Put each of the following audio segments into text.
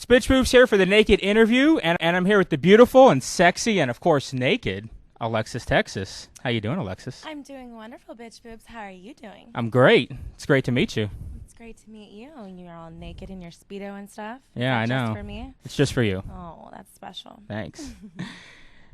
It's BitchBoobs here for the Naked interview, and I'm here with the beautiful and sexy and, of course, naked Alexis Texas. How you doing, Alexis? I'm doing wonderful, BitchBoobs. How are you doing? I'm great. It's great to meet you. It's great to meet you. You're all naked in your Speedo and stuff. Yeah, I know. Just for me? It's just for you. Oh, that's special. Thanks.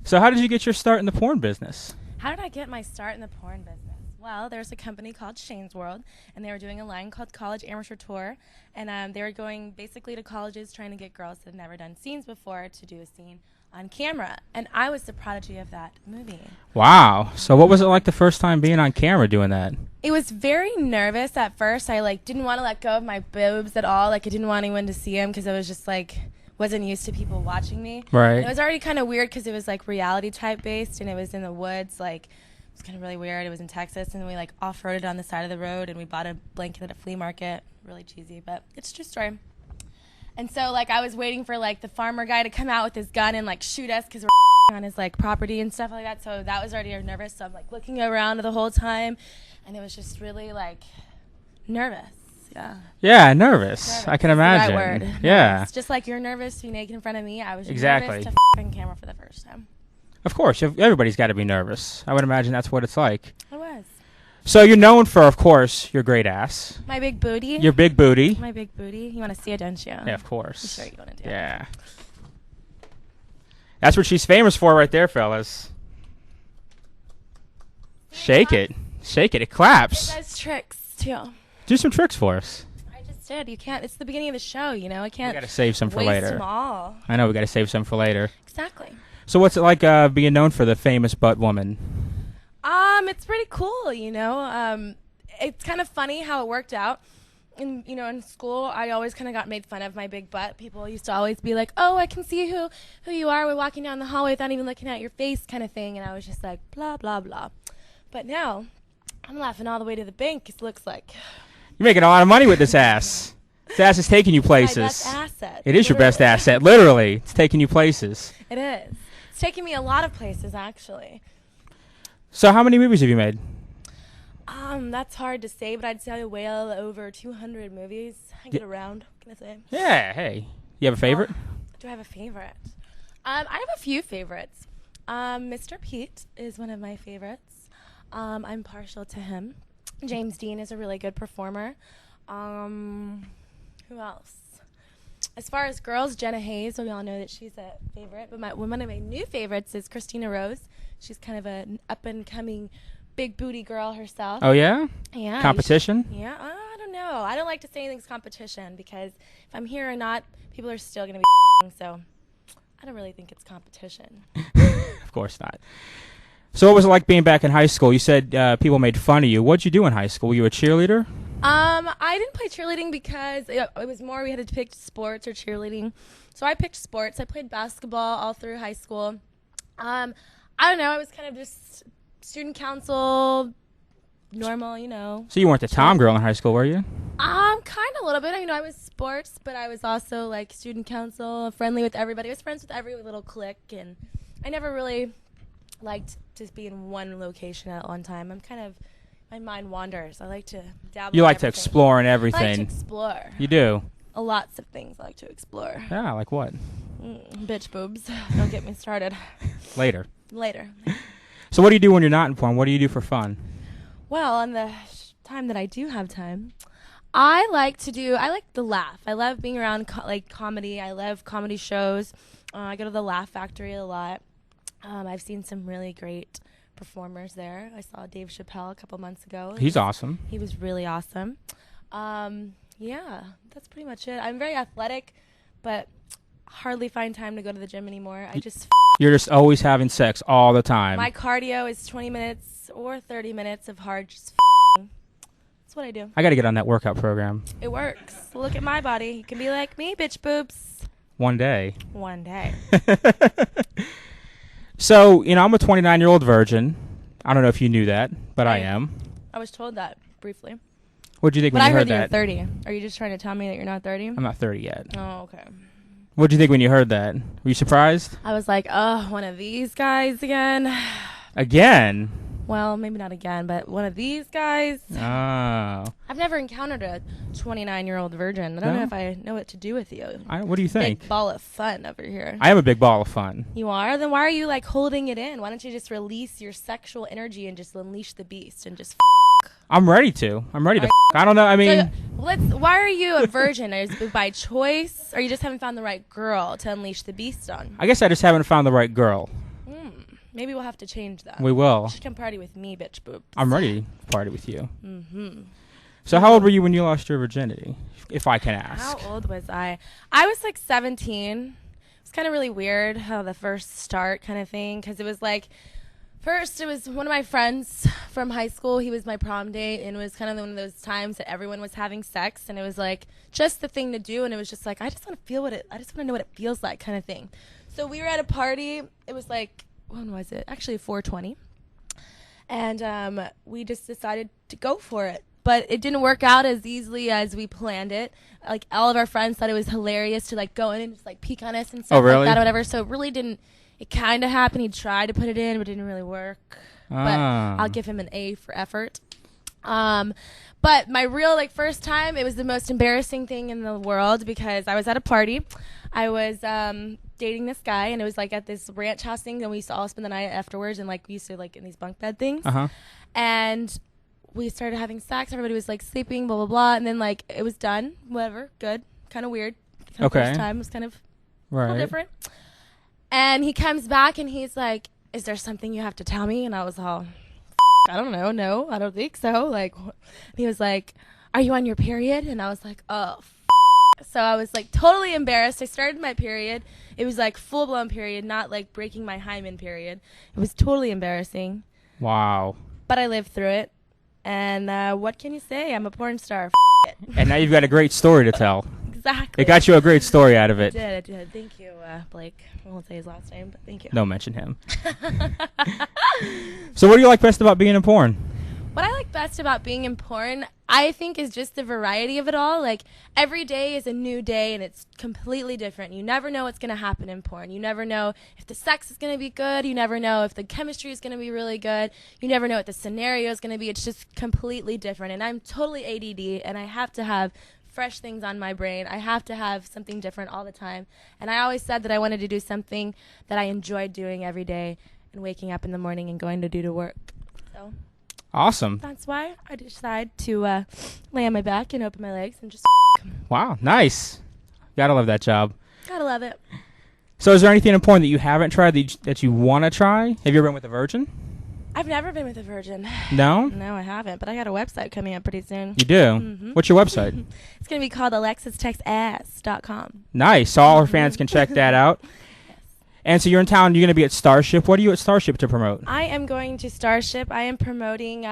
So how did you get your start in the porn business? How did I get my start in the porn business? Well, there's a company called Shane's World, and they were doing a line called College Amateur Tour, and they were going basically to colleges trying to get girls that had never done scenes before to do a scene on camera, and I was the prodigy of that movie. Wow. So what was it like the first time being on camera doing that? It was very nervous at first. I didn't want to let go of my boobs at all. I didn't want anyone to see them because I was just wasn't used to people watching me. Right. And it was already kind of weird because it was reality type based, and it was in the woods. It was kind of really weird. It was in Texas, and we off-roaded on the side of the road, and we bought a blanket at a flea market. Really cheesy, but it's a true story. And so I was waiting for the farmer guy to come out with his gun and shoot us because we're on his property and stuff like that. So that was already nervous. So I'm looking around the whole time, and it was just really nervous. Yeah. Yeah, nervous. I can imagine. That's the right word. Yeah. It's just like you're nervous to be naked in front of me. I was Exactly. nervous to on camera for the first time. Of course. Everybody's got to be nervous. I would imagine that's what it's like. I was. So you're known for, of course, your great ass. My big booty. Your big booty. My big booty. You want to see it, don't you? Yeah, of course. I'm sure you want to do it. Yeah. That's what she's famous for right there, fellas. Shake it. Shake it. It claps. It does tricks, too. Do some tricks for us. I just did. You can't. It's the beginning of the show, I can't. We got to save some for waste later. them all. I know we got to save some for later. Exactly. So what's it like being known for the famous butt woman? It's pretty cool, It's kind of funny how it worked out. In school, I always kind of got made fun of my big butt. People used to always be like, "Oh, I can see who you are. We're walking down the hallway without even looking at your face," kind of thing. And I was just like, blah blah blah. But now, I'm laughing all the way to the bank. It looks like You're making a lot of money with this ass. This ass is taking you places. my best asset. It is your best asset. Literally, it's taking you places. It is. It's taking me a lot of places, actually. So how many movies have you made? That's hard to say, but I'd say well over 200 movies. I get around, can I say? Yeah, hey. You have a favorite? Do I have a favorite? I have a few favorites. Mr. Pete is one of my favorites. I'm partial to him. James Dean is a really good performer. Who else? As far as girls, Jenna Hayes, we all know that she's a favorite. But one of my new favorites is Christina Rose. She's kind of an up-and-coming big booty girl herself. Oh, yeah? Yeah. Competition? Yeah, I don't know. I don't like to say anything's competition because if I'm here or not, people are still going to be so I don't really think it's competition. Of course not. So what was it like being back in high school? You said people made fun of you. What'd you do in high school? Were you a cheerleader? I didn't play cheerleading because it was more we had to pick sports or cheerleading. So I picked sports. I played basketball all through high school. I don't know. I was kind of just student council, normal, So you weren't the tom girl in high school, were you? Kind of a little bit. I was sports, but I was also student council, friendly with everybody. I was friends with every little clique, and I never really liked to be in one location at one time. My mind wanders. I like to dabble. You in like to everything. explore and I everything. like to explore. You do? Lots of things I like to explore. Yeah, like what? Bitch boobs. Don't get me started. Later. Later. So what do you do when you're not in porn? What do you do for fun? Well, on the time that I do have time, I like to laugh. I love being around comedy. I love comedy shows. I go to the Laugh Factory a lot. I've seen some really great performers there. I saw Dave Chappelle a couple months ago. He's awesome. He was really awesome. Yeah, that's pretty much it. I'm very athletic, but hardly find time to go to the gym anymore. You're just always having sex all the time. My cardio is 20 minutes or 30 minutes of hard just That's what I do. I got to get on that workout program. It works. Look at my body. You can be like me, bitch boobs. One day. One day. So, I'm a 29-year-old virgin. I don't know if you knew that, but I am. I was told that briefly. What'd you think But when I you heard heard that you're that? 30. Are you just trying to tell me that you're not 30? I'm not 30 yet. Oh, okay. What'd you think when you heard that? Were you surprised? I was like, oh, one of these guys again. Again? Well, maybe not again, but one of these guys. Oh. I've never encountered a 29-year-old virgin. I don't know if I know what to do with you. What do you think? Big ball of fun over here. I am a big ball of fun. You are? Then why are you like holding it in? Why don't you just release your sexual energy and just unleash the beast and just I'm ready to. I don't know. I mean, so why are you a virgin? Is it by choice, or you just haven't found the right girl to unleash the beast on? I guess I just haven't found the right girl. Maybe we'll have to change that. We will. You should come party with me, BitchBoobs. I'm ready to party with you. So how old were you when you lost your virginity, if I can ask? How old was I? I was like 17. It's kind of really weird how the first start kind of thing, because it was like, first, it was one of my friends from high school. He was my prom date, and it was kind of one of those times that everyone was having sex, and it was like just the thing to do, and it was just like, I just want to know what it feels like kind of thing. So we were at a party. It was like, when was it? Actually 420. And we just decided to go for it. But it didn't work out as easily as we planned it. Like, all of our friends thought it was hilarious to like go in and just like peek on us and stuff like that or whatever. So it really didn't. It kind of happened. He tried to put it in, but it didn't really work. But I'll give him an A for effort. But my real like first time, it was the most embarrassing thing in the world, because I was at a party. I was dating this guy, and it was like at this ranch house thing, and we used to all spend the night afterwards, and like we used to like in these bunk bed things. And we started having sex. Everybody was like sleeping, blah blah blah, and then like it was done. Whatever, good. Kind of weird. First time was kind of a little different. And he comes back and he's like, "Is there something you have to tell me?" And I was all, I don't know. No, I don't think so. Like, he was like, "Are you on your period?" And I was like, "Oh, So I was like totally embarrassed. I started my period. It was like full blown period, not like breaking my hymen period. It was totally embarrassing. Wow. But I lived through it. And what can you say? I'm a porn star. And now you've got a great story to tell. Exactly. It got you a great story out of it. It did. Thank you, Blake. I won't say his last name, but thank you. Don't mention him. So what do you like best about being in porn? What I like best about being in porn, I think, is just the variety of it all. Like, every day is a new day, and it's completely different. You never know what's going to happen in porn. You never know if the sex is going to be good. You never know if the chemistry is going to be really good. You never know what the scenario is going to be. It's just completely different. And I'm totally ADD, and I have to have fresh things on my brain. I have to have something different all the time. And I always said that I wanted to do something that I enjoyed doing every day, and waking up in the morning and going to do to work. So awesome. that's why I decided to lay on my back and open my legs and just Wow, nice. Gotta love that job. gotta love it. So is there anything in porn that you haven't tried that you want to try? Have you ever been with a virgin? I've never been with a virgin. No? No, I haven't, but I got a website coming up pretty soon. You do? What's your website? It's going to be called alexistexass.com. Nice. So all our fans can check that out. And so you're in town, you're going to be at Starship. What are you at Starship to promote? I am going to Starship. I am promoting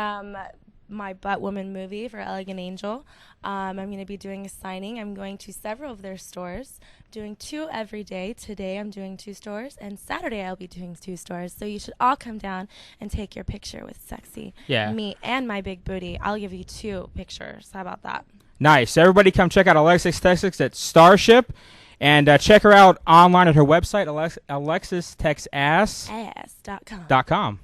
my Butt Woman movie for Elegant Angel. I'm going to be doing a signing. I'm going to several of their stores, doing 2 every day. Today I'm doing 2 stores, and Saturday I'll be doing 2 stores. So you should all come down and take your picture with sexy me and my big booty. I'll give you 2 pictures. How about that? Nice. Everybody come check out Alexis Texas at Starship. And check her out online at her website, alexistexass.com.